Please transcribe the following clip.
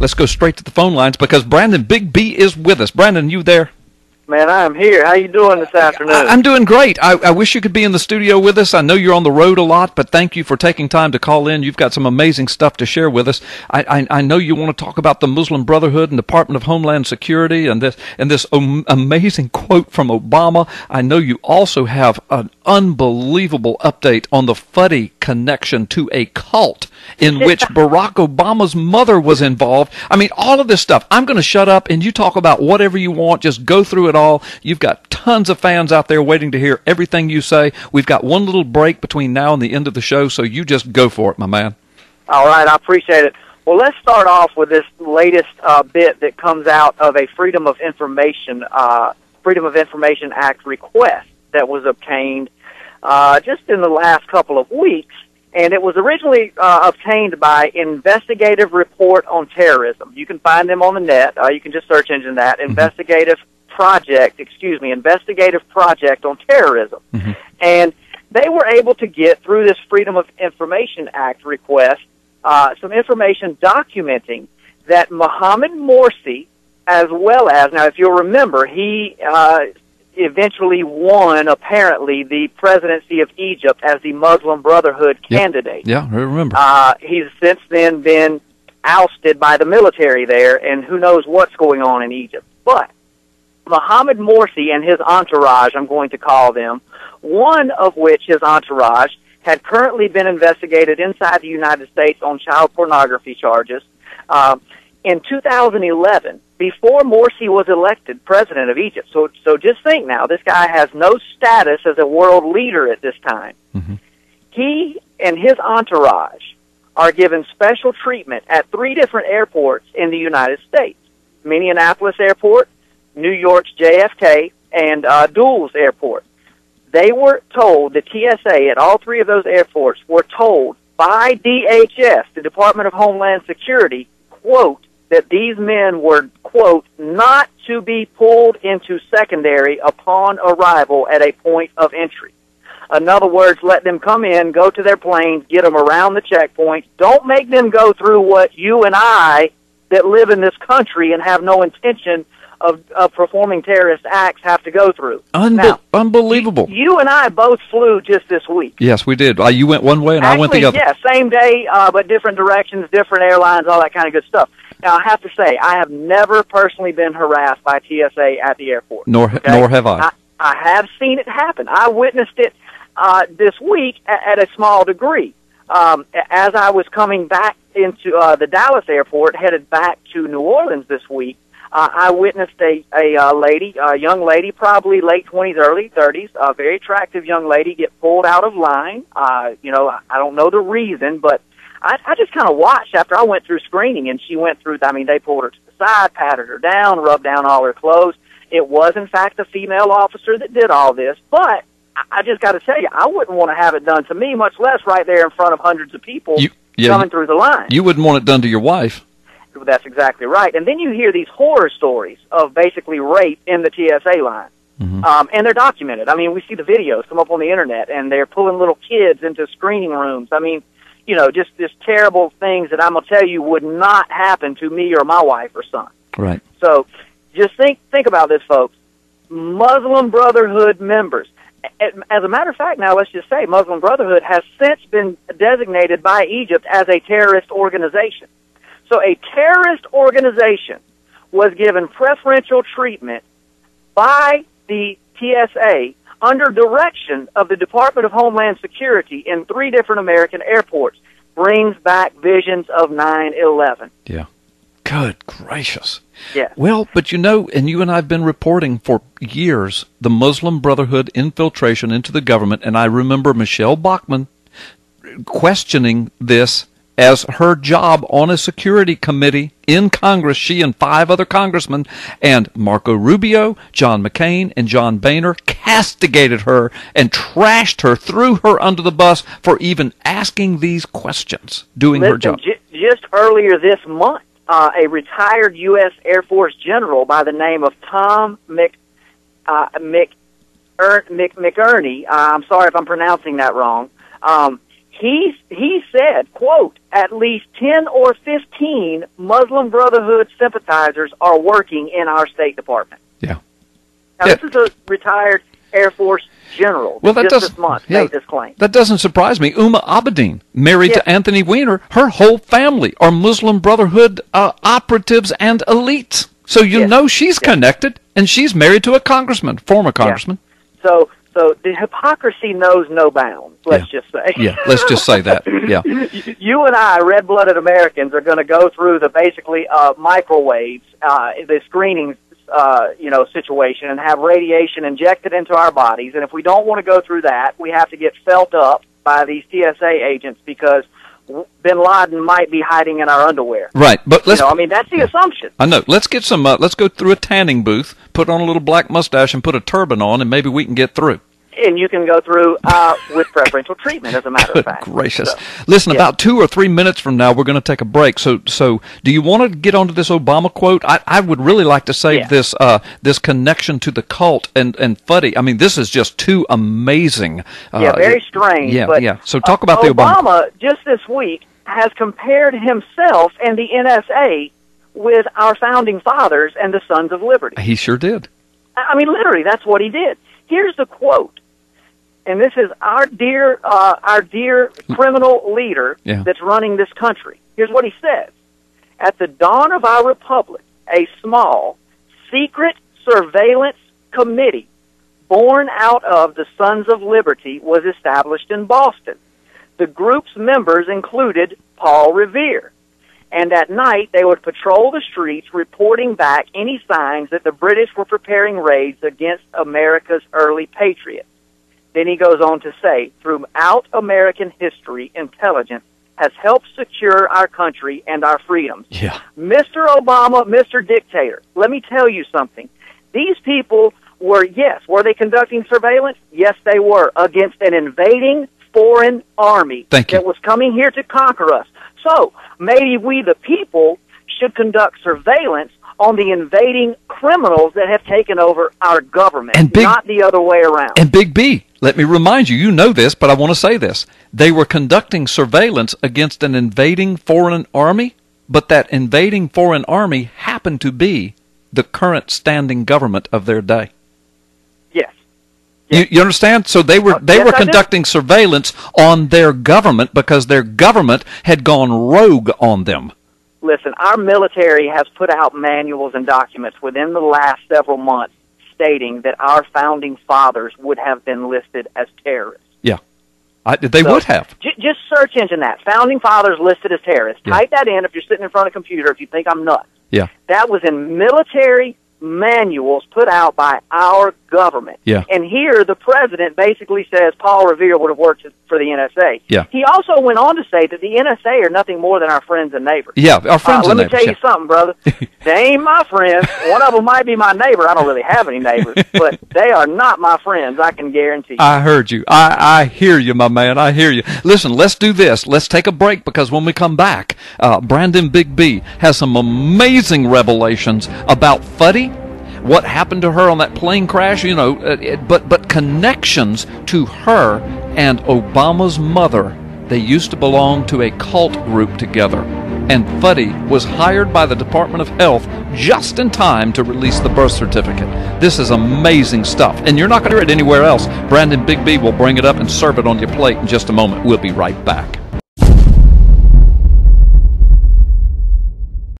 let's go straight to the phone lines because Brandon Big B is with us. Brandon, you there? Man, I am here. How you doing this afternoon? I'm doing great. I wish you could be in the studio with us. I know you're on the road a lot, but thank you for taking time to call in. You've got some amazing stuff to share with us. I know you want to talk about the Muslim Brotherhood and Department of Homeland Security and this amazing quote from Obama. I know you also have an unbelievable update on the Fuddy connection to a cult in which Barack Obama's mother was involved. I mean, all of this stuff. I'm going to shut up and you talk about whatever you want. Just go through it all. You've got tons of fans out there waiting to hear everything you say. We've got one little break between now and the end of the show, so you just go for it, my man. All right, I appreciate it. Well, let's start off with this latest bit that comes out of a Freedom of Information Act request that was obtained just in the last couple of weeks. And it was originally obtained by Investigative Report on Terrorism. You can find them on the net. You can just search engine that. Investigative Project on Terrorism. And they were able to get, through this Freedom of Information Act request, some information documenting that Mohammed Morsi, as well as, now if you'll remember, he eventually won, apparently, the presidency of Egypt as the Muslim Brotherhood candidate. Yeah, I remember. He's since then been ousted by the military there, and who knows what's going on in Egypt. But Mohammed Morsi and his entourage, I'm going to call them, one of which, his entourage, had currently been investigated inside the United States on child pornography charges. In 2011, before Morsi was elected president of Egypt. So just think now, this guy has no status as a world leader at this time. He and his entourage are given special treatment at 3 different airports in the United States: Minneapolis Airport, New York's JFK, and Dulles Airport. They were told, the TSA at all 3 of those airports were told by DHS, the Department of Homeland Security, quote, that these men were, quote, not to be pulled into secondary upon arrival at a point of entry. In other words, let them come in, go to their planes, get them around the checkpoints. Don't make them go through what you and I that live in this country and have no intention of performing terrorist acts have to go through. Unbelievable. You and I both flew just this week. Yes, we did. You went one way and I went the other. Yeah, same day, but different directions, different airlines, all that kind of good stuff. Now, I have to say, I have never personally been harassed by TSA at the airport. Nor have I. I have seen it happen. I witnessed it this week at a small degree. As I was coming back into the Dallas airport, headed back to New Orleans this week, I witnessed a young lady, probably late 20s, early 30s, a very attractive young lady get pulled out of line. I don't know the reason, but I just kind of watched after I went through screening, and she went through, they pulled her to the side, patted her down, rubbed down all her clothes. It was, in fact, a female officer that did all this, but I just got to tell you, I wouldn't want to have it done to me, much less right there in front of hundreds of people coming through the line. You wouldn't want it done to your wife. That's exactly right. And then you hear these horror stories of basically rape in the TSA line. And they're documented. We see the videos come up on the Internet, and they're pulling little kids into screening rooms. Just terrible things that I'm going to tell you would not happen to me or my wife or son. Right. So just think about this, folks. Muslim Brotherhood members. As a matter of fact, now let's just say Muslim Brotherhood has since been designated by Egypt as a terrorist organization. So a terrorist organization was given preferential treatment by the TSA under direction of the Department of Homeland Security in 3 different American airports. Brings back visions of 9/11. Yeah. Good gracious. Yeah. Well, but and you and I have been reporting for years the Muslim Brotherhood infiltration into the government, and I remember Michelle Bachmann questioning this as her job on a security committee in Congress, she and 5 other congressmen, and Marco Rubio, John McCain, and John Boehner castigated her and trashed her, threw her under the bus for even asking these questions, doing her job. Just earlier this month, a retired U.S. Air Force general by the name of Tom McInerney, I'm sorry if I'm pronouncing that wrong, he said, quote, at least 10 or 15 Muslim Brotherhood sympathizers are working in our State Department. Yeah. Now, this is a retired Air Force general this month made this claim. That doesn't surprise me. Uma Abedin, married to Anthony Weiner, her whole family are Muslim Brotherhood operatives and elites. So you know she's connected, and she's married to a congressman, former congressman. So the hypocrisy knows no bounds, let's just say. Yeah, let's just say that. Yeah. You and I, red-blooded Americans, are going to go through the basically microwaves, the screening situation, and have radiation injected into our bodies. And if we don't want to go through that, we have to get felt up by these TSA agents because Bin Laden might be hiding in our underwear. Right, but let's. That's the assumption. I know. Let's get some. Let's go through a tanning booth, put on a little black mustache, and put a turban on, and maybe we can get through. And you can go through with preferential treatment, as a matter of fact. Good gracious. So, listen, about 2 or 3 minutes from now, we're going to take a break. So do you want to get onto this Obama quote? I would really like to save this this connection to the cult and Fuddy. I mean, this is just too amazing. Very strange. Yeah. So talk about the Obama. Obama, just this week, has compared himself and the NSA with our founding fathers and the Sons of Liberty. He sure did. I mean, literally, that's what he did. Here's the quote. And this is our dear criminal leader that's running this country. Here's what he says. At the dawn of our republic, a small, secret surveillance committee born out of the Sons of Liberty was established in Boston. The group's members included Paul Revere. And at night, they would patrol the streets, reporting back any signs that the British were preparing raids against America's early patriots. Then he goes on to say, throughout American history, intelligence has helped secure our country and our freedoms. Yeah. Mr. Obama, Mr. Dictator, let me tell you something. These people were they conducting surveillance? Yes, they were, against an invading foreign army that was coming here to conquer us. So maybe we, the people, should conduct surveillance on the invading criminals that have taken over our government, not the other way around. And Big B, let me remind you, you know this, but I want to say this. They were conducting surveillance against an invading foreign army, but that invading foreign army happened to be the current standing government of their day. Yes. You understand? So they were conducting surveillance on their government because their government had gone rogue on them. Listen, our military has put out manuals and documents within the last several months stating that our founding fathers would have been listed as terrorists. Yeah, they would have. Just search engine that. Founding fathers listed as terrorists. Type that in if you're sitting in front of a computer if you think I'm nuts. Yeah. That was in military manuals put out by our government. Yeah. And here the president basically says Paul Revere would have worked for the NSA. Yeah. He also went on to say that the NSA are nothing more than our friends and neighbors. Yeah, our friends and neighbors. Let me tell you something, brother. They ain't my friends. One of them might be my neighbor. I don't really have any neighbors, but they are not my friends, I can guarantee you. I heard you. I hear you, my man. I hear you. Listen, let's do this. Let's take a break because when we come back, Brandon Big B has some amazing revelations about Fuddy, what happened to her on that plane crash, but connections to her and Obama's mother. They used to belong to a cult group together. And Fuddy was hired by the Department of Health just in time to release the birth certificate. This is amazing stuff. And you're not going to hear it anywhere else. Brandon Big B will bring it up and serve it on your plate in just a moment. We'll be right back.